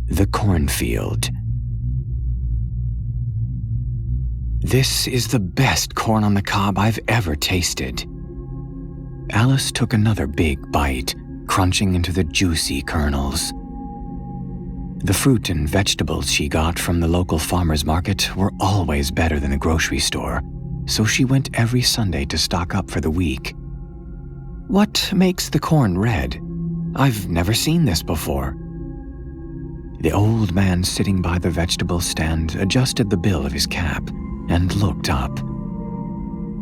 The Cornfield. This is the best corn on the cob I've ever tasted. Alice took another big bite, crunching into the juicy kernels. The fruit and vegetables she got from the local farmer's market were always better than the grocery store, so she went every Sunday to stock up for the week. What makes the corn red? I've never seen this before. The old man sitting by the vegetable stand adjusted the bill of his cap and looked up.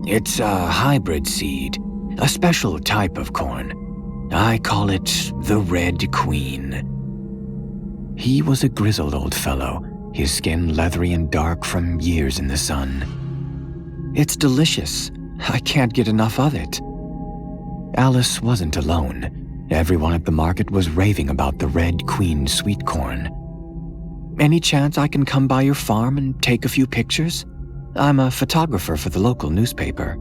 It's a hybrid seed, a special type of corn. I call it the Red Queen. He was a grizzled old fellow, his skin leathery and dark from years in the sun. It's delicious. I can't get enough of it. Alice wasn't alone. Everyone at the market was raving about the Red Queen sweet corn. Any chance I can come by your farm and take a few pictures? I'm a photographer for the local newspaper.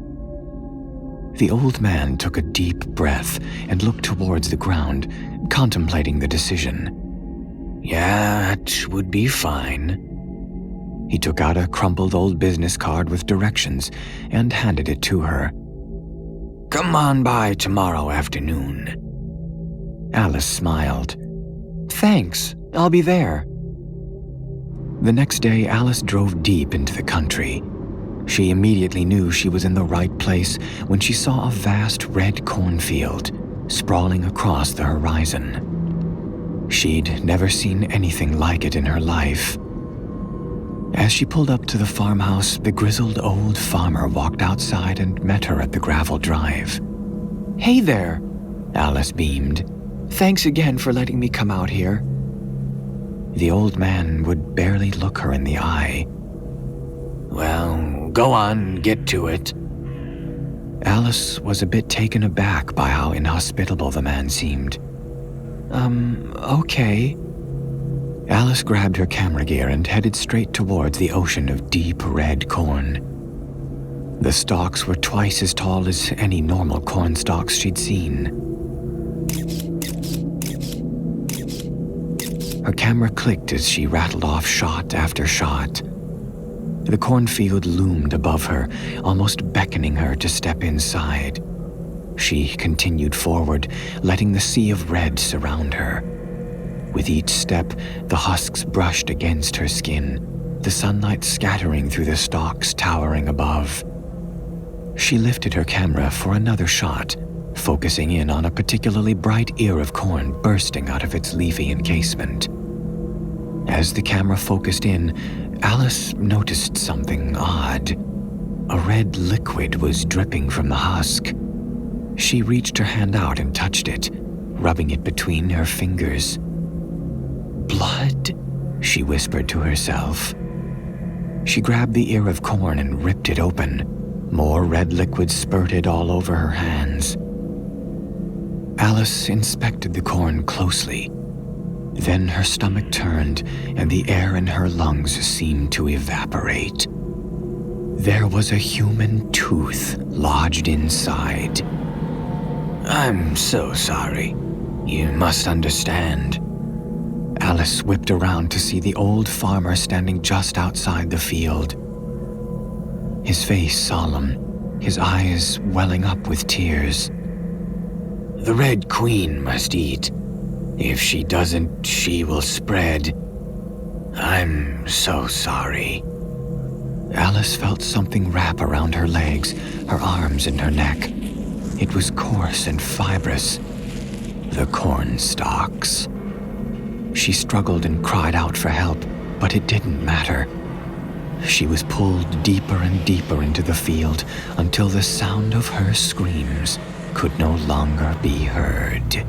The old man took a deep breath and looked towards the ground, contemplating the decision. Yeah, it would be fine. He took out a crumpled old business card with directions and handed it to her. Come on by tomorrow afternoon. Alice smiled. Thanks, I'll be there. The next day, Alice drove deep into the country. She immediately knew she was in the right place when she saw a vast red cornfield sprawling across the horizon. She'd never seen anything like it in her life. As she pulled up to the farmhouse, the grizzled old farmer walked outside and met her at the gravel drive. Hey there, Alice beamed. Thanks again for letting me come out here. The old man would barely look her in the eye. Well, go on, get to it. Alice was a bit taken aback by how inhospitable the man seemed. Okay. Alice grabbed her camera gear and headed straight towards the ocean of deep red corn. The stalks were twice as tall as any normal corn stalks she'd seen. Her camera clicked as she rattled off shot after shot. The cornfield loomed above her, almost beckoning her to step inside. She continued forward, letting the sea of red surround her. With each step, the husks brushed against her skin, the sunlight scattering through the stalks towering above. She lifted her camera for another shot, focusing in on a particularly bright ear of corn bursting out of its leafy encasement. As the camera focused in, Alice noticed something odd. A red liquid was dripping from the husk. She reached her hand out and touched it, rubbing it between her fingers. Blood, she whispered to herself. She grabbed the ear of corn and ripped it open. More red liquid spurted all over her hands. Alice inspected the corn closely. Then her stomach turned and the air in her lungs seemed to evaporate. There was a human tooth lodged inside. I'm so sorry. You must understand. Alice whipped around to see the old farmer standing just outside the field. His face solemn, his eyes welling up with tears. The Red Queen must eat. If she doesn't, she will spread. I'm so sorry. Alice felt something wrap around her legs, her arms and her neck. It was coarse and fibrous. The corn stalks. She struggled and cried out for help, but it didn't matter. She was pulled deeper and deeper into the field until the sound of her screams could no longer be heard.